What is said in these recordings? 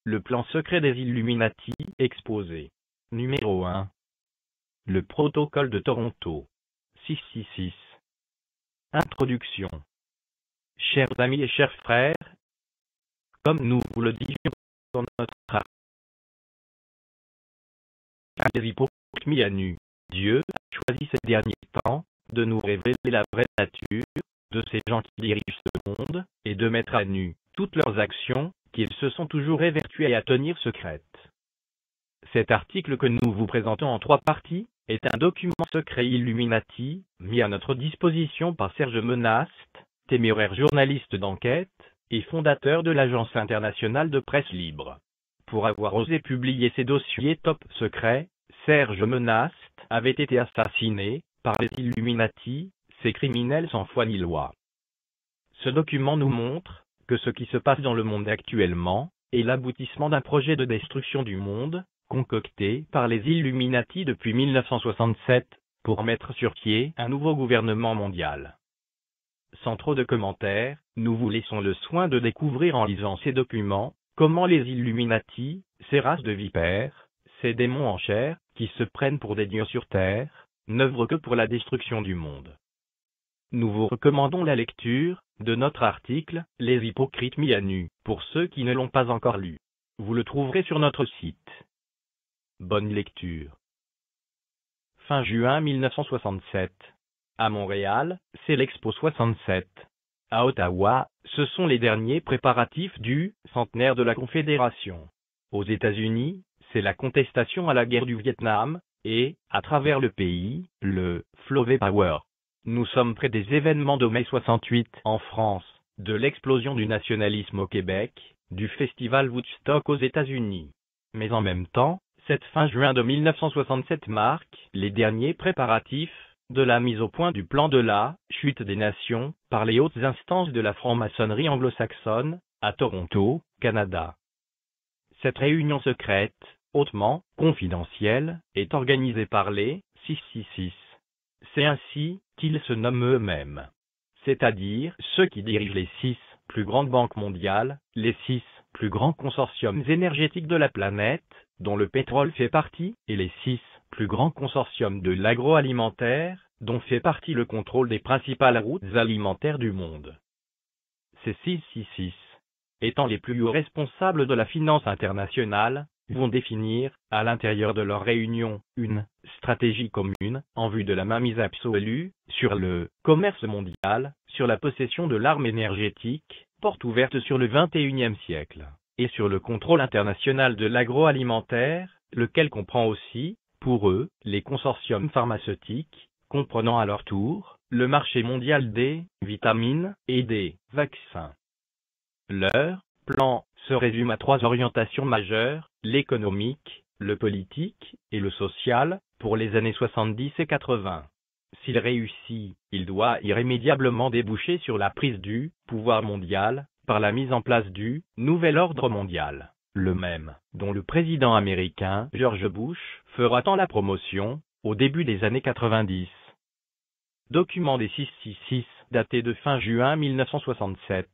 Le plan secret des Illuminati, exposé. Numéro 1. Le protocole de Toronto. 666. Introduction. Chers amis et chers frères, comme nous vous le disions dans notre article, les hypocrites mis à nu, Dieu a choisi ces derniers temps de nous révéler la vraie nature de ces gens qui dirigent ce monde et de mettre à nu toutes leurs actions qu'ils se sont toujours évertués à tenir secrètes. Cet article que nous vous présentons en 3 parties est un document secret Illuminati mis à notre disposition par Serge Menaste, téméraire journaliste d'enquête et fondateur de l'Agence internationale de presse libre. Pour avoir osé publier ces dossiers top secrets, Serge Menaste avait été assassiné par les Illuminati, ces criminels sans foi ni loi. Ce document nous montre que ce qui se passe dans le monde actuellement est l'aboutissement d'un projet de destruction du monde, concocté par les Illuminati depuis 1967, pour mettre sur pied un nouveau gouvernement mondial. Sans trop de commentaires, nous vous laissons le soin de découvrir en lisant ces documents, comment les Illuminati, ces races de vipères, ces démons en chair, qui se prennent pour des dieux sur terre, n'œuvrent que pour la destruction du monde. Nous vous recommandons la lecture de notre article « Les hypocrites mis à nu » pour ceux qui ne l'ont pas encore lu. Vous le trouverez sur notre site. Bonne lecture. Fin juin 1967. À Montréal, c'est l'Expo 67. À Ottawa, ce sont les derniers préparatifs du centenaire de la Confédération. Aux États-Unis, c'est la contestation à la guerre du Vietnam, et, à travers le pays, le Flower Power. Nous sommes près des événements de mai 68 en France, de l'explosion du nationalisme au Québec, du festival Woodstock aux États-Unis. Mais en même temps, cette fin juin de 1967 marque les derniers préparatifs de la mise au point du plan de la chute des nations par les hautes instances de la franc-maçonnerie anglo-saxonne, à Toronto, Canada. Cette réunion secrète, hautement confidentielle, est organisée par les 666. C'est ainsi qu'ils se nomment eux-mêmes. C'est-à-dire ceux qui dirigent les 6 plus grandes banques mondiales, les 6 plus grands consortiums énergétiques de la planète, dont le pétrole fait partie, et les 6 plus grands consortiums de l'agroalimentaire, dont fait partie le contrôle des principales routes alimentaires du monde. Ces 666, étant les plus hauts responsables de la finance internationale, vont définir, à l'intérieur de leur réunion, une stratégie commune en vue de la mainmise absolue sur le commerce mondial, sur la possession de l'arme énergétique, porte ouverte sur le XXIe siècle, et sur le contrôle international de l'agroalimentaire, lequel comprend aussi, pour eux, les consortiums pharmaceutiques, comprenant à leur tour le marché mondial des vitamines et des vaccins. Leur plan se résume à 3 orientations majeures, l'économique, le politique et le social, pour les années 70 et 80. S'il réussit, il doit irrémédiablement déboucher sur la prise du pouvoir mondial, par la mise en place du nouvel ordre mondial, le même, dont le président américain George Bush fera tant la promotion, au début des années 90. Document des 666, daté de fin juin 1967.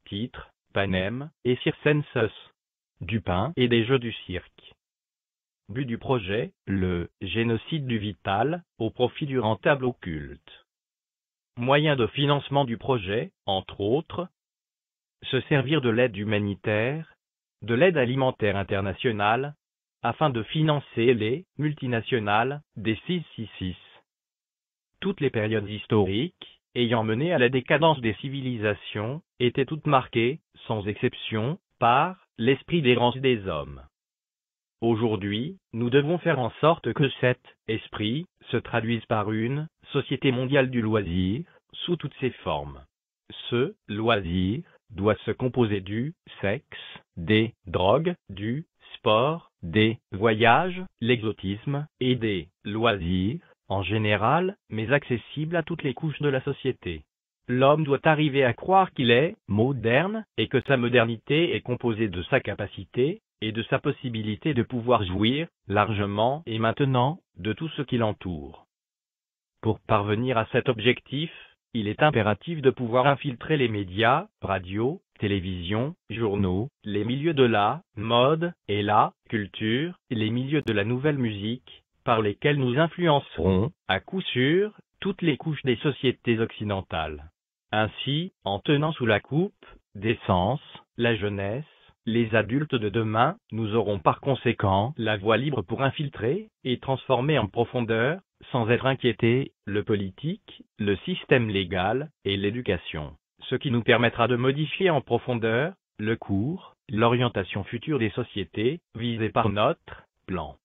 Titre, Panem et Circenses. Du pain et des jeux du cirque. But du projet, le génocide du vital, au profit du rentable occulte. Moyen de financement du projet, entre autres, se servir de l'aide humanitaire, de l'aide alimentaire internationale, afin de financer les multinationales des 666. Toutes les périodes historiques, ayant mené à la décadence des civilisations, étaient toutes marquées, sans exception, par l'esprit d'errance des hommes. Aujourd'hui, nous devons faire en sorte que cet esprit se traduise par une société mondiale du loisir, sous toutes ses formes. Ce loisir doit se composer du sexe, des drogues, du sport, des voyages, l'exotisme, et des loisirs, en général, mais accessible à toutes les couches de la société. L'homme doit arriver à croire qu'il est moderne et que sa modernité est composée de sa capacité et de sa possibilité de pouvoir jouir, largement et maintenant, de tout ce qui l'entoure. Pour parvenir à cet objectif, il est impératif de pouvoir infiltrer les médias, radio, télévision, journaux, les milieux de la mode et la culture, les milieux de la nouvelle musique, par lesquels nous influencerons, à coup sûr, toutes les couches des sociétés occidentales. Ainsi, en tenant sous la coupe des sens, la jeunesse, les adultes de demain, nous aurons par conséquent la voie libre pour infiltrer et transformer en profondeur, sans être inquiétés, le politique, le système légal et l'éducation, ce qui nous permettra de modifier en profondeur le cours, l'orientation future des sociétés visées par notre plan.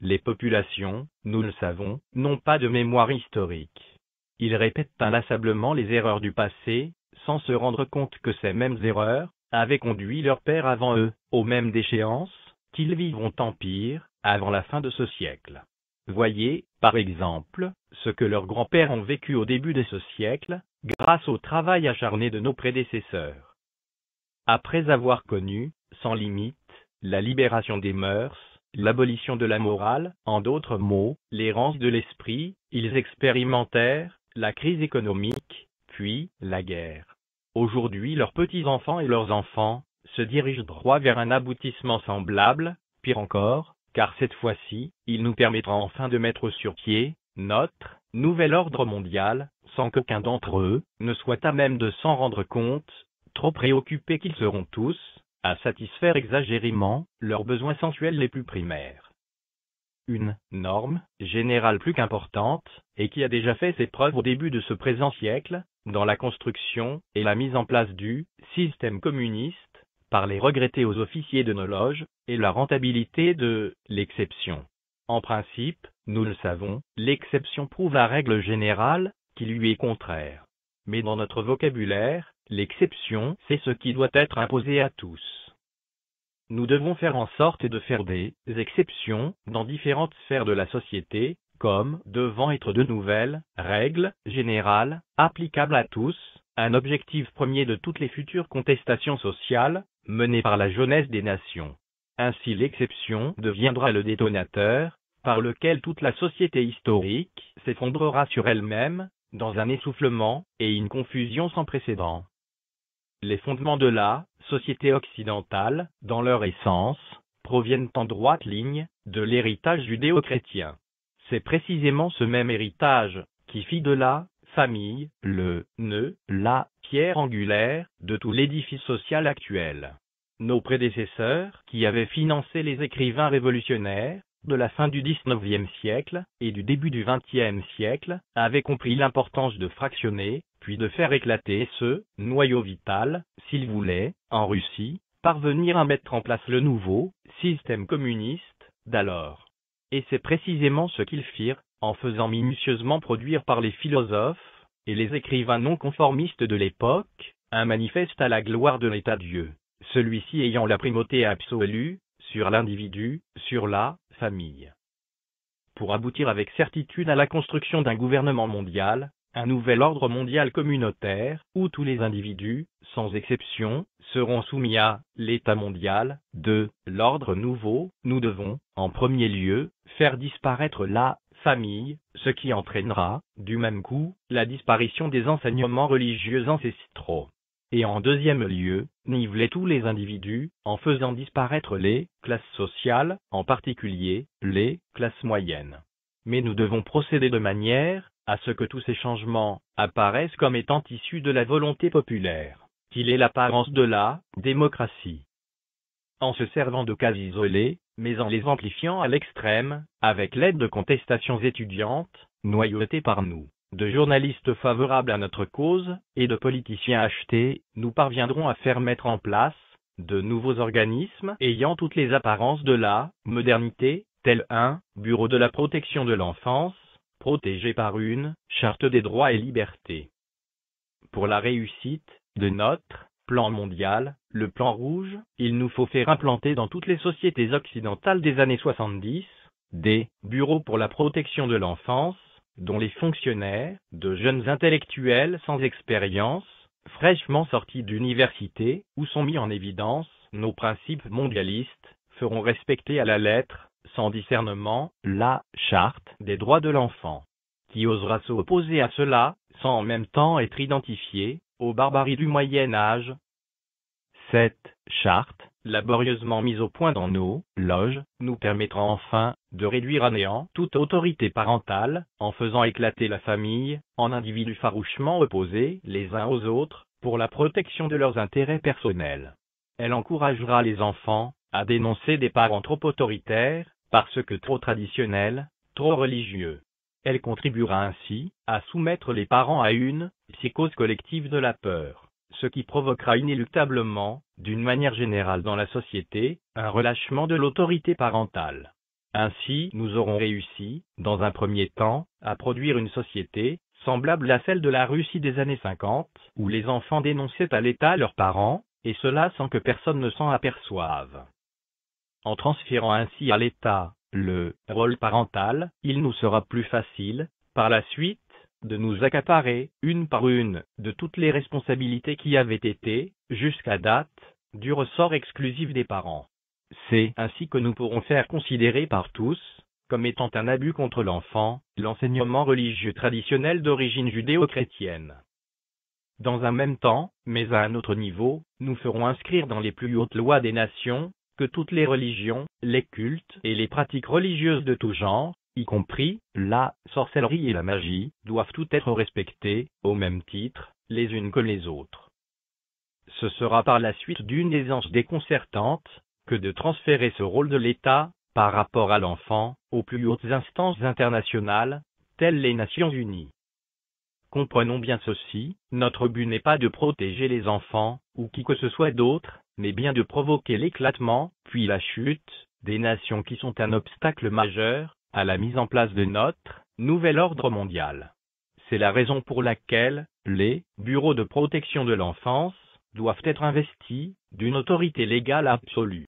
Les populations, nous le savons, n'ont pas de mémoire historique. Ils répètent inlassablement les erreurs du passé, sans se rendre compte que ces mêmes erreurs avaient conduit leurs pères avant eux, aux mêmes déchéances, qu'ils vivront en pire, avant la fin de ce siècle. Voyez, par exemple, ce que leurs grands-pères ont vécu au début de ce siècle, grâce au travail acharné de nos prédécesseurs. Après avoir connu, sans limite, la libération des mœurs, l'abolition de la morale, en d'autres mots, l'errance de l'esprit, ils expérimentèrent la crise économique, puis la guerre. Aujourd'hui, leurs petits-enfants et leurs enfants se dirigent droit vers un aboutissement semblable, pire encore, car cette fois-ci, il nous permettra enfin de mettre sur pied notre nouvel ordre mondial, sans qu'aucun d'entre eux ne soit à même de s'en rendre compte, trop préoccupés qu'ils seront tous à satisfaire exagérément leurs besoins sensuels les plus primaires. Une norme générale plus qu'importante, et qui a déjà fait ses preuves au début de ce présent siècle, dans la construction et la mise en place du système communiste, par les regrettés aux officiers de nos loges, et la rentabilité de l'exception. En principe, nous le savons, l'exception prouve la règle générale, qui lui est contraire. Mais dans notre vocabulaire, l'exception, c'est ce qui doit être imposé à tous. Nous devons faire en sorte de faire des exceptions dans différentes sphères de la société, comme devant être de nouvelles règles générales, applicables à tous, un objectif premier de toutes les futures contestations sociales, menées par la jeunesse des nations. Ainsi l'exception deviendra le détonateur, par lequel toute la société historique s'effondrera sur elle-même, dans un essoufflement et une confusion sans précédent. Les fondements de la société occidentale, dans leur essence, proviennent en droite ligne de l'héritage judéo-chrétien. C'est précisément ce même héritage qui fit de la famille le nœud, la pierre angulaire de tout l'édifice social actuel. Nos prédécesseurs, qui avaient financé les écrivains révolutionnaires de la fin du XIXe siècle et du début du XXe siècle, avaient compris l'importance de fractionner, puis de faire éclater ce noyau vital, s'ils voulaient, en Russie, parvenir à mettre en place le nouveau système communiste d'alors. Et c'est précisément ce qu'ils firent, en faisant minutieusement produire par les philosophes et les écrivains non conformistes de l'époque, un manifeste à la gloire de l'État-Dieu, celui-ci ayant la primauté absolue sur l'individu, sur la famille. Pour aboutir avec certitude à la construction d'un gouvernement mondial, un nouvel ordre mondial communautaire, où tous les individus, sans exception, seront soumis à l'État mondial, de l'ordre nouveau, nous devons, en premier lieu, faire disparaître la famille, ce qui entraînera, du même coup, la disparition des enseignements religieux ancestraux. Et en deuxième lieu, niveler tous les individus, en faisant disparaître les classes sociales, en particulier, les classes moyennes. Mais nous devons procéder de manière à ce que tous ces changements apparaissent comme étant issus de la volonté populaire, qu'il est l'apparence de la démocratie. En se servant de cas isolés, mais en les amplifiant à l'extrême, avec l'aide de contestations étudiantes, noyautées par nous, de journalistes favorables à notre cause, et de politiciens achetés, nous parviendrons à faire mettre en place de nouveaux organismes ayant toutes les apparences de la modernité, tel un bureau de la protection de l'enfance, protégé par une charte des droits et libertés. Pour la réussite de notre plan mondial, le plan rouge, il nous faut faire implanter dans toutes les sociétés occidentales des années 70, des bureaux pour la protection de l'enfance, dont les fonctionnaires, de jeunes intellectuels sans expérience, fraîchement sortis d'université, où sont mis en évidence nos principes mondialistes, feront respecter à la lettre, sans discernement, la charte des droits de l'enfant. Qui osera s'opposer à cela, sans en même temps être identifié aux barbaries du Moyen Âge? Cette charte, laborieusement mise au point dans nos loges, nous permettra enfin de réduire à néant toute autorité parentale, en faisant éclater la famille en individus farouchement opposés les uns aux autres, pour la protection de leurs intérêts personnels. Elle encouragera les enfants à dénoncer des parents trop autoritaires, parce que trop traditionnels, trop religieux. Elle contribuera ainsi à soumettre les parents à une psychose collective de la peur, ce qui provoquera inéluctablement, d'une manière générale dans la société, un relâchement de l'autorité parentale. Ainsi, nous aurons réussi, dans un premier temps, à produire une société semblable à celle de la Russie des années 50, où les enfants dénonçaient à l'État leurs parents, et cela sans que personne ne s'en aperçoive. En transférant ainsi à l'État le rôle parental, il nous sera plus facile, par la suite, de nous accaparer, une par une, de toutes les responsabilités qui avaient été, jusqu'à date, du ressort exclusif des parents. C'est ainsi que nous pourrons faire considérer par tous, comme étant un abus contre l'enfant, l'enseignement religieux traditionnel d'origine judéo-chrétienne. Dans un même temps, mais à un autre niveau, nous ferons inscrire dans les plus hautes lois des nations, que toutes les religions, les cultes et les pratiques religieuses de tout genre, y compris la sorcellerie et la magie, doivent toutes être respectées, au même titre, les unes que les autres. Ce sera par la suite d'une aisance déconcertante, que de transférer ce rôle de l'État, par rapport à l'enfant, aux plus hautes instances internationales, telles les Nations Unies. Comprenons bien ceci, notre but n'est pas de protéger les enfants, ou qui que ce soit d'autre, mais bien de provoquer l'éclatement, puis la chute, des nations qui sont un obstacle majeur, à la mise en place de notre nouvel ordre mondial. C'est la raison pour laquelle, les bureaux de protection de l'enfance, doivent être investis d'une autorité légale absolue.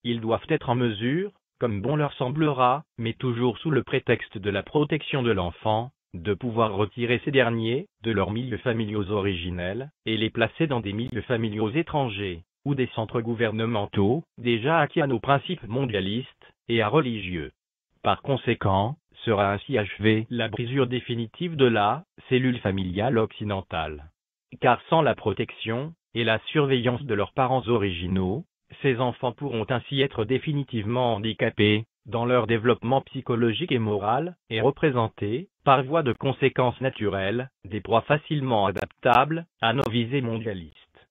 Ils doivent être en mesure, comme bon leur semblera, mais toujours sous le prétexte de la protection de l'enfant, de pouvoir retirer ces derniers de leurs milieux familiaux originels, et les placer dans des milieux familiaux étrangers, ou des centres gouvernementaux, déjà acquis à nos principes mondialistes, et à religieux. Par conséquent, sera ainsi achevée la brisure définitive de la cellule familiale occidentale. Car sans la protection, et la surveillance de leurs parents originaux, ces enfants pourront ainsi être définitivement handicapés, dans leur développement psychologique et moral, et représenter, par voie de conséquences naturelles, des proies facilement adaptables à nos visées mondialistes.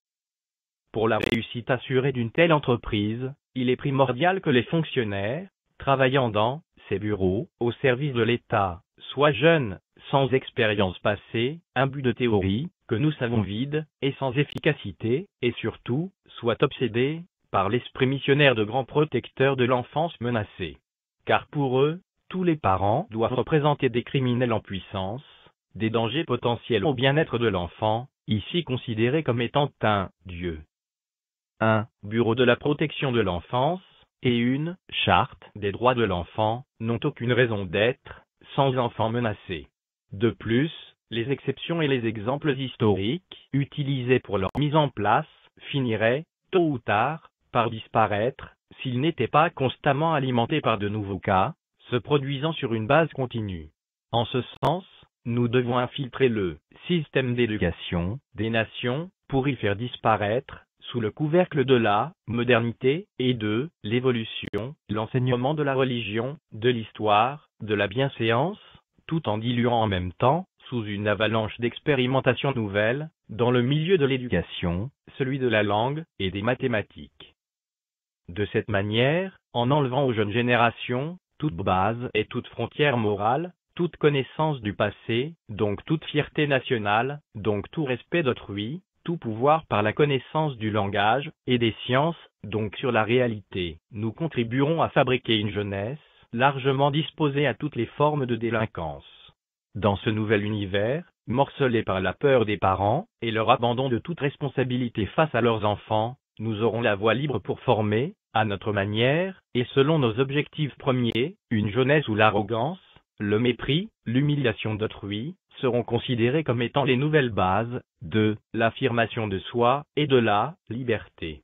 Pour la réussite assurée d'une telle entreprise, il est primordial que les fonctionnaires, travaillant dans ces bureaux, au service de l'État, soient jeunes, sans expérience passée, imbus de théorie, que nous savons vide, et sans efficacité, et surtout, soient obsédés par l'esprit missionnaire de grands protecteurs de l'enfance menacée. Car pour eux, tous les parents doivent représenter des criminels en puissance, des dangers potentiels au bien-être de l'enfant, ici considéré comme étant un Dieu. Un bureau de la protection de l'enfance et une charte des droits de l'enfant n'ont aucune raison d'être sans enfants menacés. De plus, les exceptions et les exemples historiques utilisés pour leur mise en place finiraient, tôt ou tard, par disparaître, s'ils n'étaient pas constamment alimentés par de nouveaux cas, se produisant sur une base continue. En ce sens, nous devons infiltrer le système d'éducation des nations pour y faire disparaître, sous le couvercle de la modernité et de l'évolution, l'enseignement de la religion, de l'histoire, de la bienséance, tout en diluant en même temps, sous une avalanche d'expérimentations nouvelles, dans le milieu de l'éducation, celui de la langue et des mathématiques. De cette manière, en enlevant aux jeunes générations toute base et toute frontière morale, toute connaissance du passé, donc toute fierté nationale, donc tout respect d'autrui, tout pouvoir par la connaissance du langage et des sciences, donc sur la réalité, nous contribuerons à fabriquer une jeunesse largement disposée à toutes les formes de délinquance. Dans ce nouvel univers, morcelé par la peur des parents et leur abandon de toute responsabilité face à leurs enfants, nous aurons la voie libre pour former, à notre manière, et selon nos objectifs premiers, une jeunesse où l'arrogance, le mépris, l'humiliation d'autrui, seront considérés comme étant les nouvelles bases de l'affirmation de soi et de la liberté.